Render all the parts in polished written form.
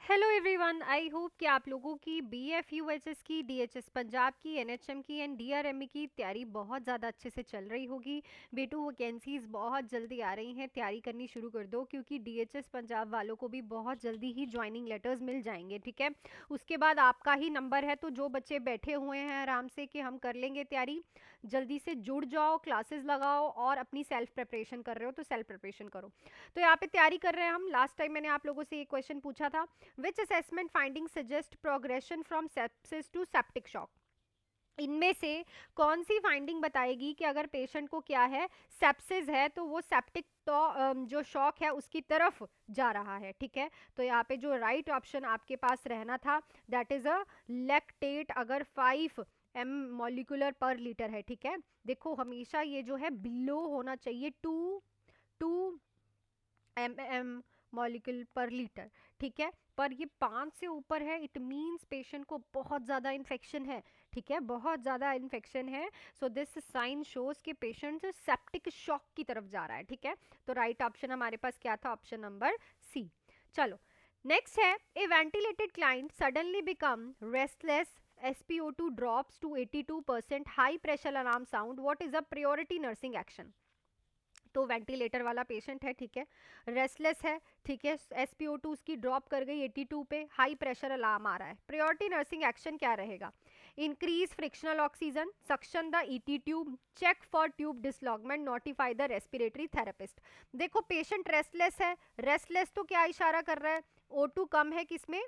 Hello everyone, I hope कि आप लोगों की BF UHS की, DHS पंजाब की, NHM की एंड DRME की तैयारी बहुत ज़्यादा अच्छे से चल रही होगी। B2 वैकेंसीज़ बहुत जल्दी आ रही हैं, तैयारी करनी शुरू कर दो क्योंकि DHS पंजाब वालों को भी बहुत जल्दी ही ज्वाइनिंग लेटर्स मिल जाएंगे। ठीक है, उसके बाद आपका ही नंबर है, तो जो बच्चे बैठे हुए हैं आराम से कि हम कर लेंगे तैयारी, जल्दी से जुड़ जाओ, क्लासेस लगाओ और अपनी सेल्फ प्रिपरेशन कर रहे हो तो सेल्फ प्रिपरेशन करो। तो यहाँ पे तैयारी कर रहे हैं हम। लास्ट टाइम मैंने आप लोगों से एक क्वेश्चन पूछा था, which assessment finding suggest progression from sepsis to septic shock. इनमें से कौन सी फाइंडिंग बताएगी कि अगर पेशेंट को क्या है, सेप्सिस है, तो वो सेप्टिक तो जो शॉक है उसकी तरफ जा रहा है। ठीक है, तो यहाँ पे जो राइट ऑप्शन आपके पास रहना था दैट इज अ लैक्टेट, अगर 5 एम मॉलिक्यूलर पर लीटर है। ठीक है, देखो हमेशा ये जो है बिलो होना चाहिए 2 एम मॉलिक्यूल पर लीटर। ठीक है, पर ये 5 से ऊपर है, इट मींस पेशेंट को बहुत ज़्यादा इन्फेक्शन है। ठीक है, बहुत ज़्यादा इन्फेक्शन है। सो दिस साइन शोज कि पेशेंट सेप्टिक शॉक की तरफ जा रहा है। ठीक है, तो राइट ऑप्शन हमारे पास क्या था? Option number C. चलो नेक्स्ट है, a ventilated client suddenly become restless, SpO2 drops to 82%, high pressure alarm sound, what is a priority nursing action? तो वेंटिलेटर वाला पेशेंट है, ठीक है, रेस्टलेस है, ठीक है, SpO2 उसकी ड्रॉप कर गई 82 पे, हाई प्रेशर अलार्म आ रहा है। प्रायोरिटी नर्सिंग एक्शन क्या रहेगा? Increase fractional oxygen, suction the ET tube, check for tube dislodgement, notify the respiratory therapist. देखो पेशेंट रेस्टलेस है, रेस्टलेस तो क्या इशारा कर रहा है? O2 कम है किसमें?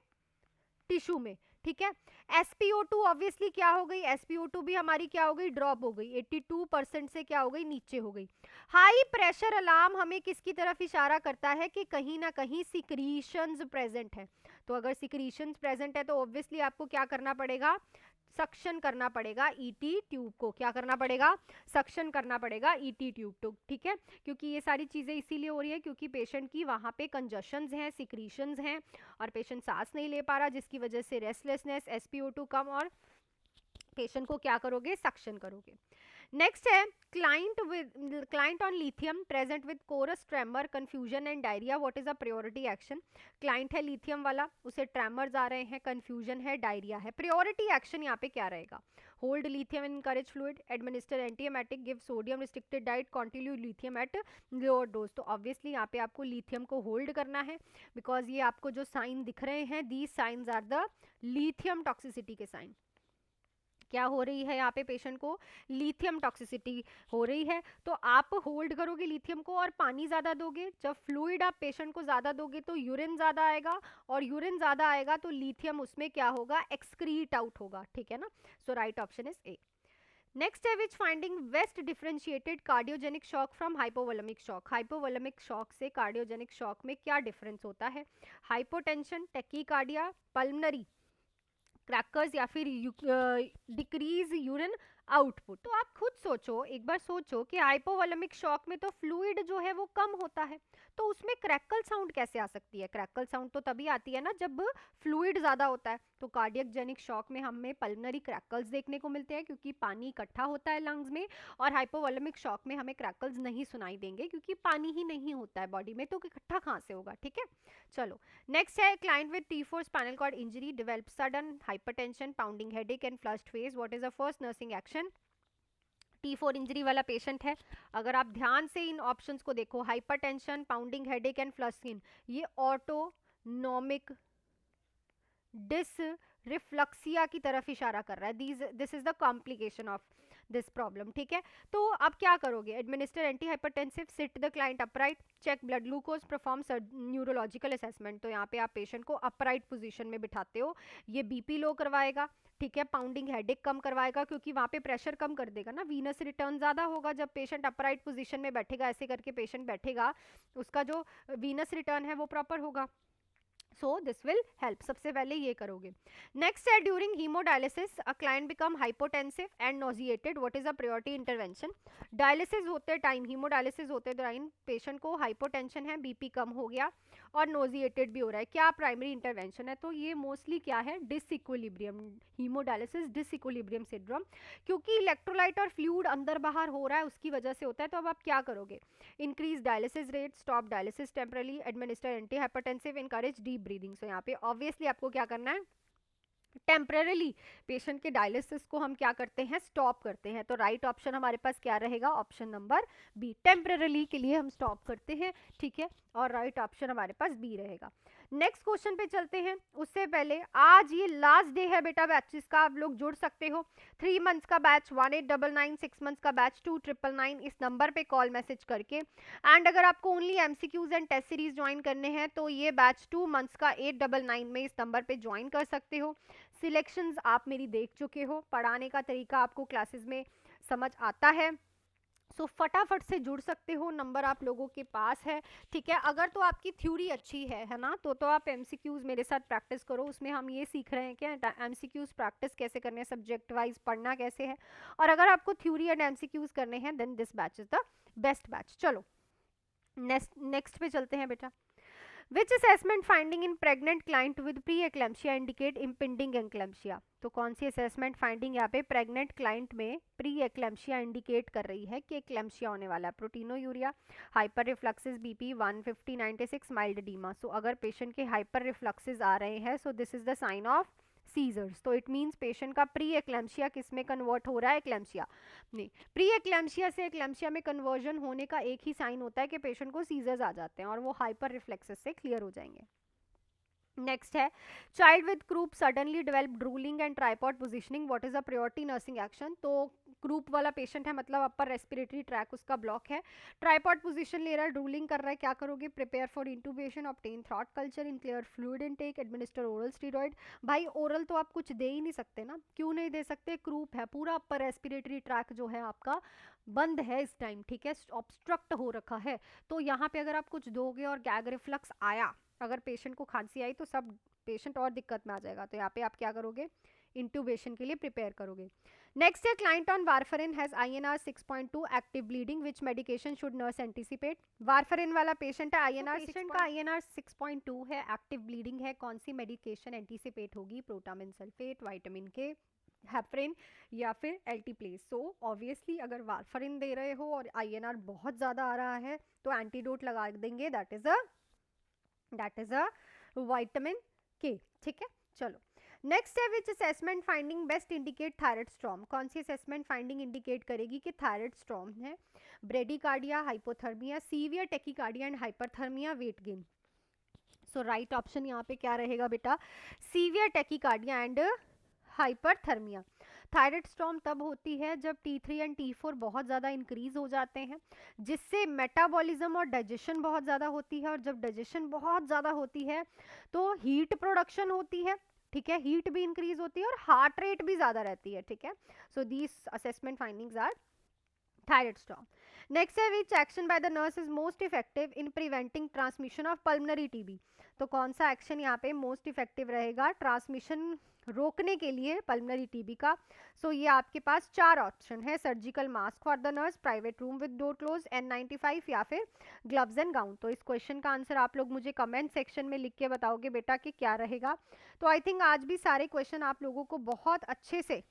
टिश्यू में। ठीक है, SpO2 ऑब्वियसली क्या हो गई? SpO2 भी हमारी क्या हो गई? ड्रॉप हो गई, 82% से क्या हो गई? नीचे हो गई। हाई प्रेशर अलार्म हमें किसकी तरफ इशारा करता है कि कहीं ना कहीं सिक्रीशंस प्रेजेंट है। तो अगर सिक्रीशंस प्रेजेंट है तो ऑब्वियसली आपको क्या करना पड़ेगा? सक्शन करना पड़ेगा ET ट्यूब को। क्या करना पड़ेगा? सक्शन करना पड़ेगा ET ट्यूब को। ठीक है, क्योंकि ये सारी चीजें इसीलिए हो रही है क्योंकि पेशेंट की वहां पे कंजशंस हैं, सिक्रीशंस हैं और पेशेंट सांस नहीं ले पा रहा, जिसकी वजह से रेस्टलेसनेस, SpO2 कम, और पेशेंट को क्या करोगे? सक्शन करोगे। नेक्स्ट है, client on lithium present with coarse, tremor, confusion and diarrhoea, what is a priority action? Client है लिथियम वाला, उसे ट्रेमर्स आ रहे हैं, कंफ्यूजन है, डायरिया है। प्रायोरिटी एक्शन यहाँ पे क्या रहेगा? Hold lithium in encourage fluid, administer antiemetic, give sodium restricted diet, continue lithium at lower dose. तो ऑब्वियसली यहाँ पे आपको लिथियम को होल्ड करना है बिकॉज ये आपको जो साइन दिख रहे हैं, these signs are the lithium toxicity के साइन। क्या हो रही है यहाँ पे? पेशेंट को लिथियम टॉक्सिसिटी हो रही है, तो आप होल्ड करोगे लिथियम को और पानी ज्यादा दोगे। जब फ्लूइड आप पेशेंट को ज्यादा दोगे तो यूरिन ज्यादा आएगा, और यूरिन ज्यादा आएगा तो लिथियम उसमें क्या होगा? एक्सक्रीट आउट होगा। ठीक है ना, so right option is A. Next है, which finding best differentiated cardiogenic shock from hypovolemic shock? Hypovolemic shock से कार्डियोजेनिक शॉक में क्या डिफरेंस होता है? हाइपोटेंशन, टेकीकार्डिया, पल्मनरी क्रैकर्स, या फिर डिक्रीज यूरिन आउटपुट? तो आप खुद सोचो, एक बार सोचो कि हाइपोवोलेमिक शॉक में तो फ्लूइड जो है वो कम होता है, तो उसमें क्रैकल साउंड कैसे आ सकती है? क्रैकल साउंड तो तभी आती है ना जब फ्लूइड ज्यादा होता है। तो कार्डियक जेनिक शॉक में हमें पल्मनरी क्रैकल्स देखने को मिलते हैं क्योंकि पानी इकट्ठा होता है लंग्स में, और हाइपोवोलेमिक शॉक में हमें क्रैकल्स नहीं सुनाई देंगे क्योंकि पानी ही नहीं होता है बॉडी में, तो इकट्ठा कहाँ से होगा? ठीक है, चलो नेक्स्ट है, client with T4 spinal cord injury develop sudden hypertension, pounding headache and flushed face, what is the first nursing action? T4 injury वाला पेशेंट है, अगर आप ध्यान से इन ऑप्शंस को देखो, hypertension, pounding headache and flush skin, ये ऑटोनॉमिक डिस रिफ्लक्सिया की तरफ इशारा कर रहा है। This is the complication of this problem. ठीक है, तो अब क्या करोगे? Administer anti hypertensive, seat the client upright, check blood glucose, perform neurological assessment. तो यहाँ पे आप पेशेंट को अपराइट पोजीशन में बिठाते हो, ये BP लो करवाएगा। ठीक है, पाउंडिंग हेडेक कम करवाएगा क्योंकि वहां पे प्रेशर कम कर देगा ना, वीनस रिटर्न ज्यादा होगा जब पेशेंट अपराइट पोजीशन में बैठेगा, ऐसे करके पेशेंट बैठेगा, उसका जो वीनस रिटर्न है वो प्रॉपर होगा। सो दिस विल हेल्प, सबसे पहले ये करोगे। नेक्स्ट है, during hemodialysis a client become hypotensive and nauseated, what is a priority intervention? Dialysis होते टाइम, हीमोडायलिसिस होते टाइम पेशेंट को हाइपोटेंशन है, BP कम हो गया और नोजिएटेड भी हो रहा है, क्या प्राइमरी इंटरवेंशन है? तो ये मोस्टली क्या है, डिसइक्विलिब्रियम, हीमोडायलिसिस डिसइक्विलिब्रियम सिंड्रोम, क्योंकि इलेक्ट्रोलाइट और फ्लूइड अंदर बाहर हो रहा है उसकी वजह से होता है। तो अब आप क्या करोगे, increase dialysis rate, stop dialysis temporarily, administer anti hypertensive, encourage deep breathing. So यहाँ पे ऑब्वियसली आपको क्या करना है, टेम्परली पेशेंट के डायलिसिस को हम क्या करते हैं, स्टॉप करते हैं। तो राइट ऑप्शन हमारे पास क्या रहेगा, ऑप्शन नंबर बी, टेम्परली के लिए हम स्टॉप करते हैं, ठीक है, और राइट ऑप्शन हमारे पास बी रहेगा। नेक्स्ट क्वेश्चन पे चलते हैं, उससे पहले आज ये लास्ट डे है बेटा बैचेस का, आप लोग जुड़ सकते हो। 3 मंथ्स का बैच 1899, 6 मंथ्स का बैच 2999, इस नंबर पे कॉल मैसेज करके। एंड अगर आपको only MCQs and test series join करने हैं तो ये बैच 2 मंथ्स का 899 में इस नंबर पे ज्वाइन कर सकते हो। सिलेक्शंस आप मेरी देख चुके हो, पढ़ाने का तरीका आपको क्लासेस में समझ आता है, सो फटाफट से जुड़ सकते हो, नंबर आप लोगों के पास है, ठीक है। अगर तो आपकी थ्योरी अच्छी है ना, तो आप एमसीक्यूज मेरे साथ प्रैक्टिस करो। उसमें हम ये सीख रहे हैं कि एमसीक्यूज प्रैक्टिस कैसे करने हैं, सब्जेक्ट वाइज पढ़ना कैसे है। और अगर आपको थ्योरी एंड एमसीक्यूज करने हैं then this batch is the best batch. चलो नेक्स्ट पे चलते हैं बेटा। Which assessment finding in pregnant client with pre-eclampsia indicate impending eclampsia? तो कौन सी असेसमेंट फाइंडिंग यहाँ पे प्रेग्नेंट क्लाइंट में प्री एक्लैम्शिया इंडिकेट कर रही है कि एक्लैम्शिया होने वाला है? Proteinuria, hyperreflexia, BP 150 96, mild oedema. So अगर पेशेंट के हाइपर रिफ्लक्सिस आ रहे हैं so this is the sign of seizures. तो इट मीन्स पेशेंट का प्री एक्लैम्शिया किस में कन्वर्ट हो रहा है, एक्लैम्शिया नहीं, प्री एक्लैम्शिया से एक्लैम्शिया में कन्वर्जन होने का एक ही साइन होता है कि पेशेंट को सीजर्स आ जाते हैं और वो हाइपर रिफ्लेक्सेस से क्लियर हो जाएंगे। नेक्स्ट है, child with croup suddenly develop drooling and tripod positioning, what is a priority nursing action? तो क्रूप वाला पेशेंट है, मतलब अपर रेस्पिरेटरी ट्रैक उसका ब्लॉक है, ट्राइपॉड पोजीशन ले रहा है, ड्रूलिंग कर रहा है, क्या करोगे, prepare for intubation, obtain throat culture, in clear fluid intake, administer oral steroid. भाई ओरल तो आप कुछ दे ही नहीं सकते ना, क्यों नहीं दे सकते, क्रूप है, पूरा अपर रेस्पिरेटरी ट्रैक जो है आपका बंद है इस टाइम, ठीक है, ऑब्स्ट्रक्ट हो रखा है। तो यहाँ पे अगर आप कुछ दोगे और गैग रिफ्लक्स आया, अगर पेशेंट को खांसी आई तो सब पेशेंट और दिक्कत में आ जाएगा। तो यहाँ पे आप क्या करोगे, इंटूबेशन के लिए प्रिपेयर करोगे। नेक्स्ट है, client on warfarin has INR 6.2 active bleeding, which medication should nurse anticipate? Warfarin वाला पेशेंट है, INR पेशेंट का INR 6.2 है, एक्टिव ब्लीडिंग है, कौन सी मेडिकेशन एंटीसिपेट होगी? प्रोटामिन सल्फेट, विटामिन के, हेपरिन या फिर एल्टीप्लेस। सो ऑब्वियसली अगर वारफरिन दे रहे हो और INR बहुत ज़्यादा आ रहा है तो एंटीडोट लगा देंगे, दैट इज अ विटामिन के, ठीक है। चलो नेक्स्ट है, विच assessment finding best indicate thyroid storm? कौन सी असेसमेंट फाइंडिंग इंडिकेट करेगी कि थायराइड स्ट्रॉम है? Bradycardia, hypothermia, severe tachycardia and hyperthermia, weight gain. So right option यहाँ पे क्या रहेगा बेटा, severe tachycardia and hyperthermia. Thyroid storm तब होती है जब T3 एंड T4 बहुत ज़्यादा इंक्रीज हो जाते हैं, जिससे मेटाबॉलिज्म और डाइजेशन बहुत ज़्यादा होती है, और जब डाइजेशन बहुत ज़्यादा होती है तो हीट प्रोडक्शन होती है, ठीक है, हीट भी इंक्रीज होती है और हार्ट रेट भी ज़्यादा रहती है, ठीक है। So these assessment findings are thyroid storm. Next है, which action by the nurse is most effective in preventing transmission of pulmonary TB? तो कौन सा एक्शन यहाँ पे मोस्ट इफेक्टिव रहेगा ट्रांसमिशन रोकने के लिए पल्मनरी टीबी का? सो ये आपके पास 4 ऑप्शन है, surgical mask for the nurse, private room with door close, N95 या फिर ग्लव्स एंड गाउन। तो इस क्वेश्चन का आंसर आप लोग मुझे कमेंट सेक्शन में लिख के बताओगे बेटा कि क्या रहेगा। तो आई थिंक आज भी सारे क्वेश्चन आप लोगों को बहुत अच्छे से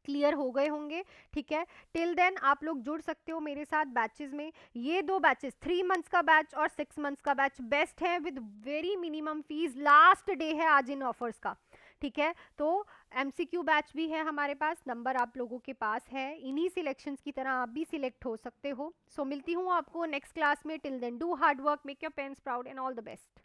क्लियर हो गए होंगे, ठीक है। टिल देन आप लोग जुड़ सकते हो मेरे साथ बैचेस में, ये 2 बैचेस 3 मंथ्स का बैच और 6 मंथ्स का बैच बेस्ट है with very minimum fees, last day है आज इन ऑफर्स का, ठीक है। तो MCQ बैच भी है हमारे पास, नंबर आप लोगों के पास है, इन्हीं सिलेक्शंस की तरह आप भी सिलेक्ट हो सकते हो। सो मिलती हूँ आपको नेक्स्ट क्लास में, till then do hard work, make your parents proud and all the best.